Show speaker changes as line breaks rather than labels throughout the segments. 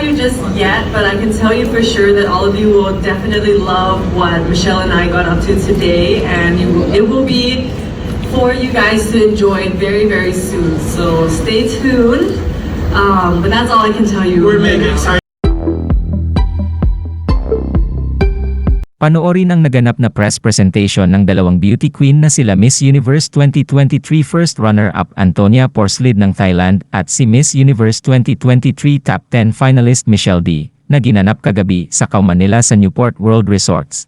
tell you just yet, but I can tell you for sure that all of you will definitely love what Michelle and I got up to today, and it will be for you guys to enjoy very, very soon. So stay tuned. But that's all I can tell you.
We're mega excited.
Panoorin ang naganap na press presentation ng dalawang beauty queen na sila Miss Universe 2023 first runner-up Anntonia Porsild ng Thailand at si Miss Universe 2023 top 10 finalist Michelle D, na ginanap kagabi sa Manila sa Newport World Resorts.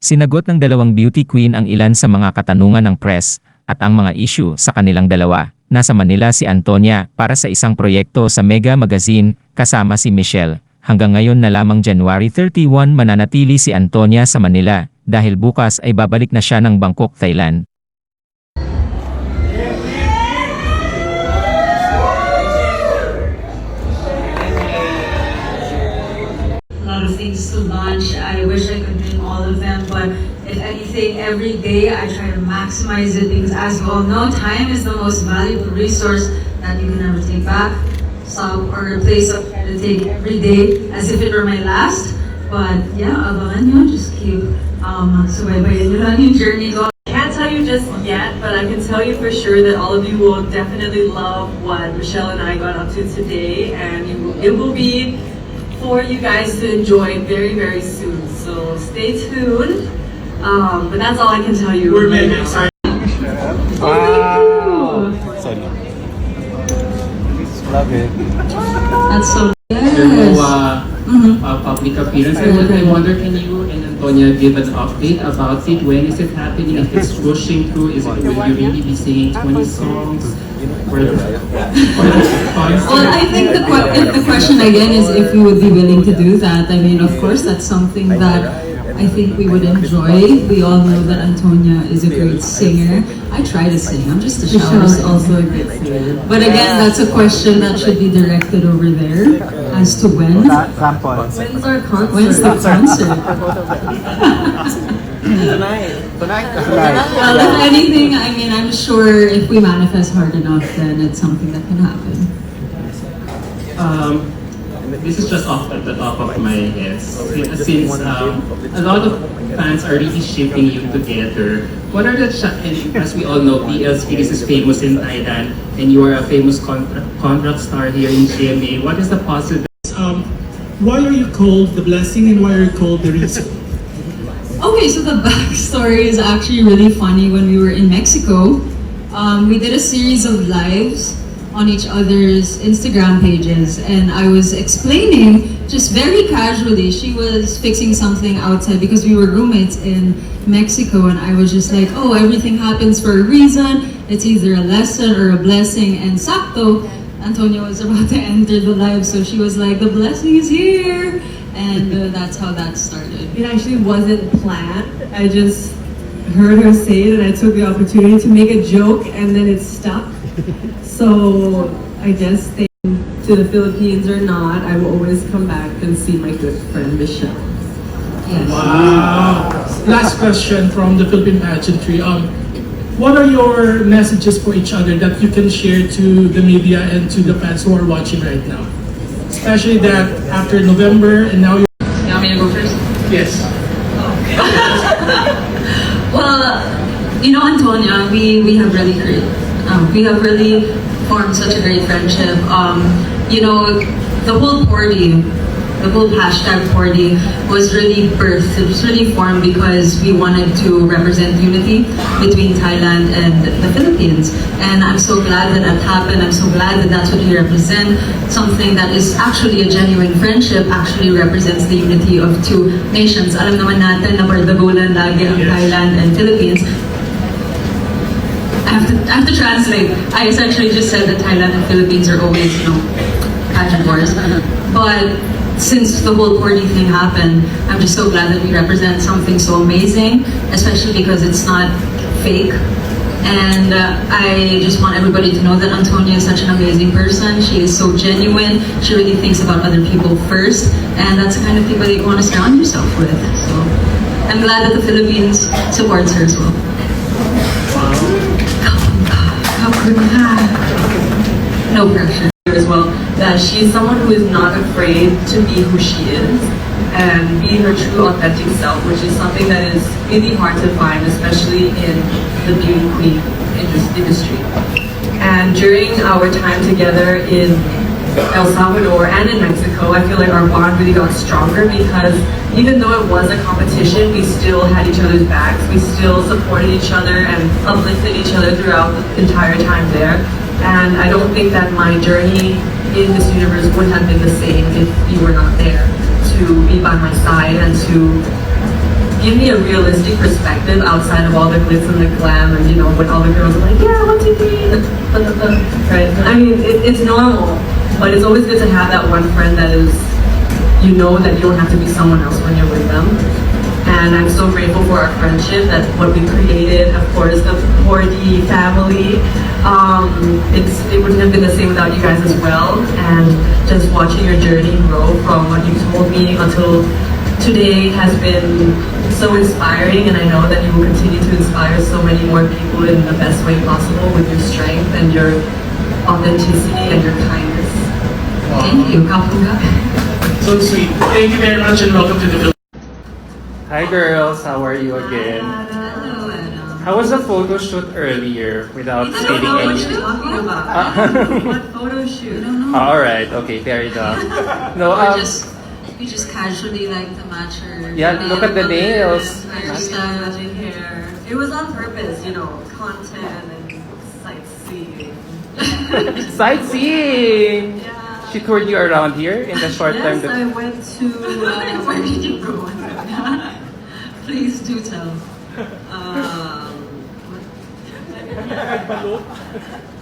Sinagot ng dalawang beauty queen ang ilan sa mga katanungan ng press at ang mga issue sa kanilang dalawa. Nasa Manila si Anntonia para sa isang proyekto sa Mega Magazine kasama si Michelle. Hanggang ngayon na lamang January 31 mananatili si Anntonia sa Manila dahil bukas ay babalik na siya ng Bangkok, Thailand.
A lot of things to launch. I wish I could name all of them, but if anything, every day I try to maximize it because, as you all know, time is the most valuable resource that you can never take back. Stop or replace up to take every day as if it were my last. But yeah, abangan nyo, just keep subaybayan nyo lang yung journey ko. I can't tell you just yet, but I can tell you for sure that all of you will definitely love what Michelle and I got up to today, and it will be for you guys to enjoy very, very soon. So stay tuned. But that's all I can tell you.
We're mega excited.
Wow!
Sorry. Love it.
That's so
Yes. Public appearance. I wonder, can you and Anntonia give an update about it? When is it happening? If it's rushing through, will you really be singing 20 songs?
Well, I think the question again is if we would be willing to do that. I mean, of course, that's something that I think we would enjoy. We all know that Anntonia is a great singer. I try to sing. I'm just a shower singer. Also a great singer. But again, that's a question that should be directed over there as to when. When's our concert? When's the concert?
Tonight.
Well, if anything, I mean, I'm sure if we manifest hard enough, then it's something that can happen.
This is just off at the top of my head. Since a lot of fans are really shipping you together, what are the and as we all know, PL Series is famous in Thailand, and you are a famous contract star here in GMA. What is the positive?
Why are you called the blessing and why are you called the reason?
Okay, so the backstory is actually really funny. When we were in Mexico, we did a series of lives on each other's Instagram pages, and I was explaining just very casually. She was fixing something outside because we were roommates in Mexico, and I was just like, oh, everything happens for a reason. It's either a lesson or a blessing. And sakto, Anntonia was about to enter the live, so she was like, the blessing is here. And that's how that started.
It actually wasn't planned. I just heard her say it and I took the opportunity to make a joke and then it stuck. So I guess staying to the Philippines or not, I will always come back and see my good friend Michelle.
Yes.
Wow. Last question from the Philippine pageantry. What are your messages for each other that you can share to the media and to the fans who are watching right now? Especially that after November and now you're...
You want me to go first?
Yes.
Well, you know, Anntonia, we have really formed such a great friendship. You know, the whole hashtag Pordy was really birthed. It was really formed because we wanted to represent unity between Thailand and the Philippines. And I'm so glad that that happened. I'm so glad that that's what we represent. Something that is actually a genuine friendship actually represents the unity of two nations. Alam naman natin na bardagulan lagi ang Thailand and Philippines. I have to translate. I essentially just said that Thailand and Philippines are always, you know, pageant wars. But since the whole Pordy thing happened, I'm just so glad that we represent something so amazing, especially because it's not fake. And I just want everybody to know that Anntonia is such an amazing person. She is so genuine. She really thinks about other people first. And that's the kind of people that you want to surround yourself with. So I'm glad that the Philippines supports her as well. No pressure as well. That
She's someone who is not afraid to be who she is and be her true authentic self, which is something that is really hard to find, especially in the beauty queen industry. And during our time together in El Salvador and in Mexico, I feel like our bond really got stronger because even though it was a competition, we still had each other's backs. We still supported each other and uplifted each other throughout the entire time there. And I don't think that my journey in this universe would have been the same if you were not there to be by my side and to give me a realistic perspective outside of all the glitz and the glam and, you know, when all the girls are like, yeah, 1, 2, 3, right? I mean, it's normal, but it's always good to have that one friend that is, you know, that you don't have to be someone else when you're with them. And I'm so grateful for our friendship, that what we created, of course, the Pordy family. It wouldn't have been the same without you guys as well. And just watching your journey grow from what you told me until today has been so inspiring, and I know that you will continue to inspire so many more people in the best way possible with your strength and your authenticity and your kindness. Thank you, Kapunga.
So sweet. Thank you very much and welcome to the Philippines.
Hi girls, how are you again?
Hello, Adam.
How was the photo shoot earlier without
I don't
stating
know what
anything?
you're talking about. What photo shoot?
Alright, okay, fair enough. No,
We just casually like to match her.
Yeah, look at the nails.
Hairstyle.
Matching hair. It was on purpose, you know, content and sightseeing.
sightseeing!
Yeah.
She toured you around here in the short time
Yes, I
that...
went to.
Where did you go? Please do tell.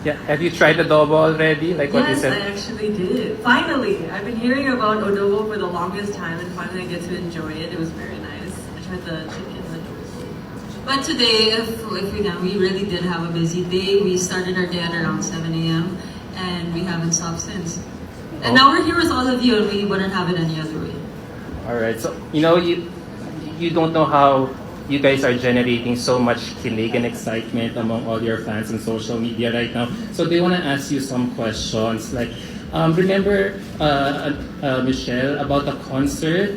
Yeah, have you tried adobo already? Like what you
Yes, I
said?
actually did. Finally, I've been hearing about adobo for the longest time, and finally I get to enjoy it. It was very nice. I tried the chicken.
But today, if we really did have a busy day. We started our day at around 7 a.m. and we haven't stopped since. And now we're here with all of you, and we wouldn't have it any other way.
Alright, so you know, you don't know how you guys are generating so much kilig and excitement among all your fans on social media right now. So they want to ask you some questions. Like, remember, Michelle, about the concert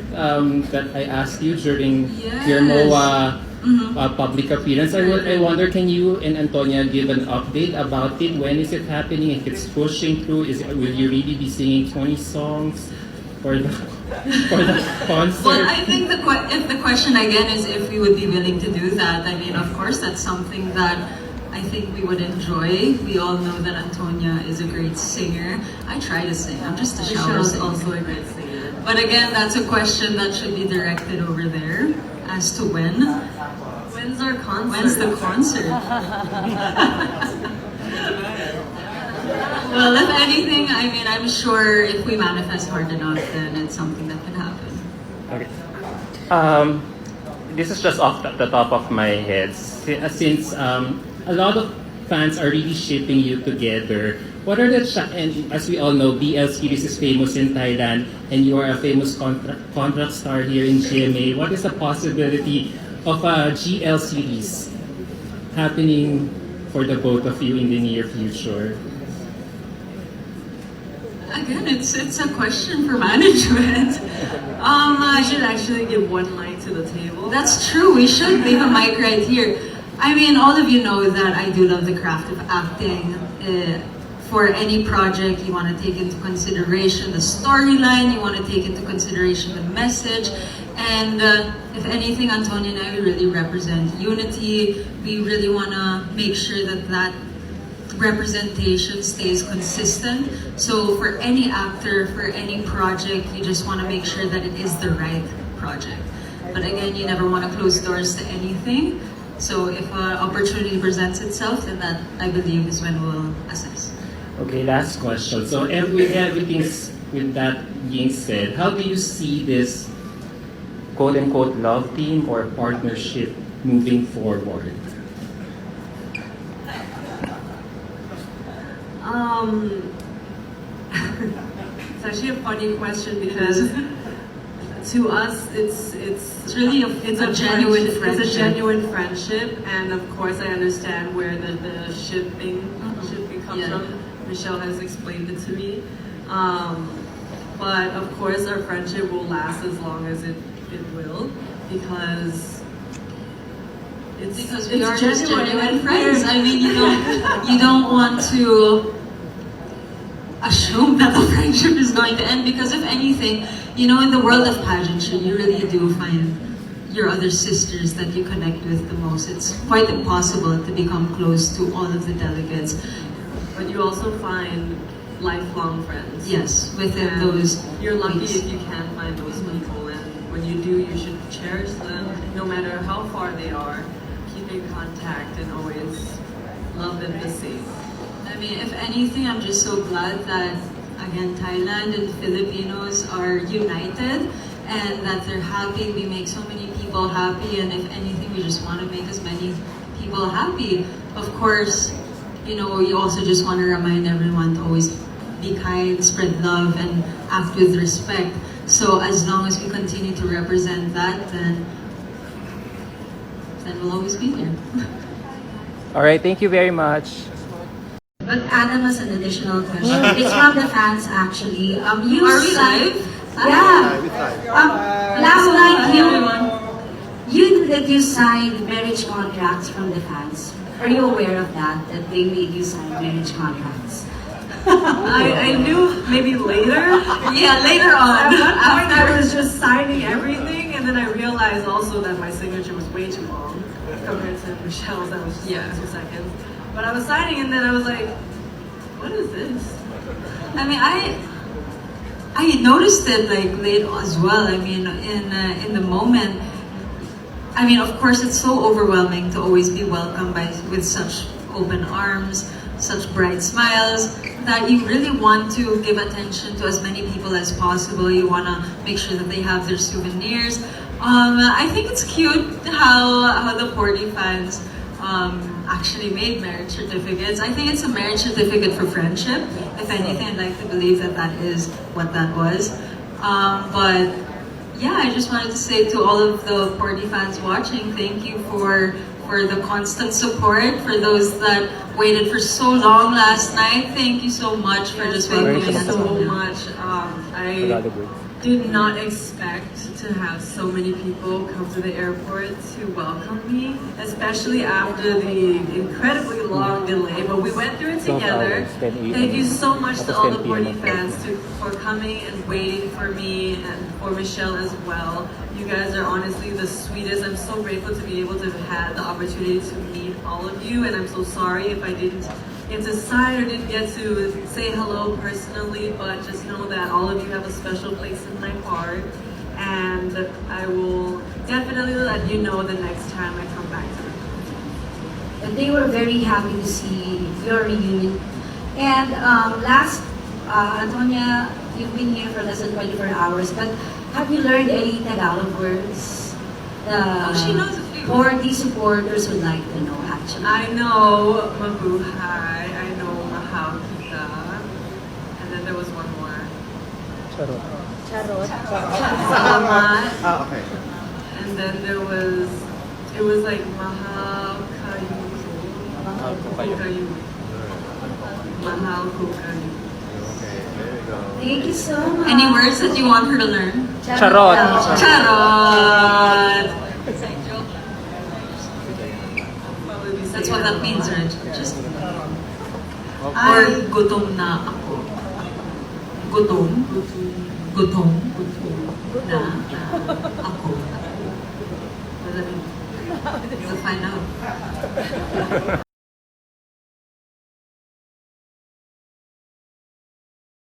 that I asked you during your MOA public appearance? I wonder, can you and Anntonia give an update about it? When is it happening? If it's pushing through, will you really be singing 20 songs for the concert?
Well, I think if the question again is if we would be willing to do that, I mean, of course, that's something that I think we would enjoy. We all know that Anntonia is a great singer. I try to sing. I'm just a shower
Michelle's
singer.
also a great singer.
But again, that's a question that should be directed over there as to when.
When's our concert?
When's the concert? Well, if anything, I mean, I'm sure if we manifest hard enough, then it's something that can happen.
Okay. This is just off the top of my head. Since a lot of fans are really shipping you together, what are the and as we all know, BL series is famous in Thailand, and you are a famous contract star here in GMA. What is the possibility of a GL series happening for the both of you in the near future?
Again, it's a question for management.
I should actually give one line to the table.
That's true. We should leave a mic right here. I mean, all of you know that I do love the craft of acting. For any project, you want to take into consideration the storyline, you want to take into consideration the message, and if anything, Anntonia and I really represent unity. We really want to make sure that that representation stays consistent. So for any actor, for any project, you just want to make sure that it is the right project. But again, you never want to close doors to anything. So if an opportunity presents itself, then that, I believe, is when we'll assess.
Okay, last question. So with everything with that being said, how do you see this quote-unquote love team or partnership moving forward?
It's actually a funny question because to us, it's
really a genuine
It's a
friendship.
genuine friendship, and of course, I understand where the shipping comes
Yeah.
from. Michelle has explained it to me. But of course, our friendship will last as long as it will, because
Because we
it's
are just genuine
and
friends.
weird.
I mean, you don't want to assume that the friendship is going to end, because if anything, in the world of pageantry, you really do find your other sisters that you connect with the most. It's quite impossible to become close to all of the delegates.
But you also find lifelong friends.
Yes, within
And
those
you're lucky
weeks.
if you can find those people, and when you do, you should cherish them, no matter how far they are. Keep in contact and always love them the same.
I mean, if anything, I'm just so glad that, again, Thailand and Filipinos are united and that they're happy. We make so many people happy, and if anything, we just want to make as many people happy. Of course, you also just want to remind everyone to always be kind, spread love, and act with respect. So as long as we continue to represent that, then we'll always be there.
All right, thank you very much.
But Adam has an additional question. It's from the fans actually. You
Are we
signed-
live?
Yeah. Last night you signed marriage contracts from the fans. Are you aware of that they made you sign marriage contracts?
I knew maybe later.
Yeah, later on.
At one point, I was just signing everything, and then I realized also that my signature was way too long compared to Michelle's. That was just 2 seconds. But I was signing, and then I was like, "What is this?"
I mean, I noticed it like late as well. I mean, in the moment. I mean, of course, it's so overwhelming to always be welcomed with such open arms, such bright smiles, that you really want to give attention to as many people as possible. You want to make sure that they have their souvenirs. I think it's cute how the Porty fans actually made marriage certificates. I think it's a marriage certificate for friendship. If anything, I'd like to believe that is what that was. But yeah, I just wanted to say to all of the Porty fans watching, thank you for the constant support. For those that waited for so long last night, thank you so much for just welcoming
Thank you
us.
so much. I did not expect to have so many people come to the airport to welcome me, especially after the incredibly long delay. But we went through it together. Thank you so much to all the Porty fans for coming and waiting for me, and for Michelle as well. You guys are honestly the sweetest. I'm so grateful to be able to have had the opportunity to meet all of you, and I'm so sorry if I didn't get to sign or didn't get to say hello personally, but just know that all of you have a special place in my heart, and I will definitely let you know the next time I come back to it.
And they were very happy to see your reunion. And Antonia, you've been here for less than 24 hours, but have you learned any Tagalog words?
She knows a few.
Porty supporters would like to know, actually.
I know Mabuhay, I know Mahal Kita, and then there was one more. Salamat.
Okay.
And then it was like Mahal Kayu. Kayu. Mahal Kayu.
Okay, there we go.
Thank you so much.
Any words that you want her to learn?
Charot.
Charot!
Probably say
That's what that means, right? Just or
I
gutom na ako. Gutom? Gutom na ako.
what does that mean?
We'll find out.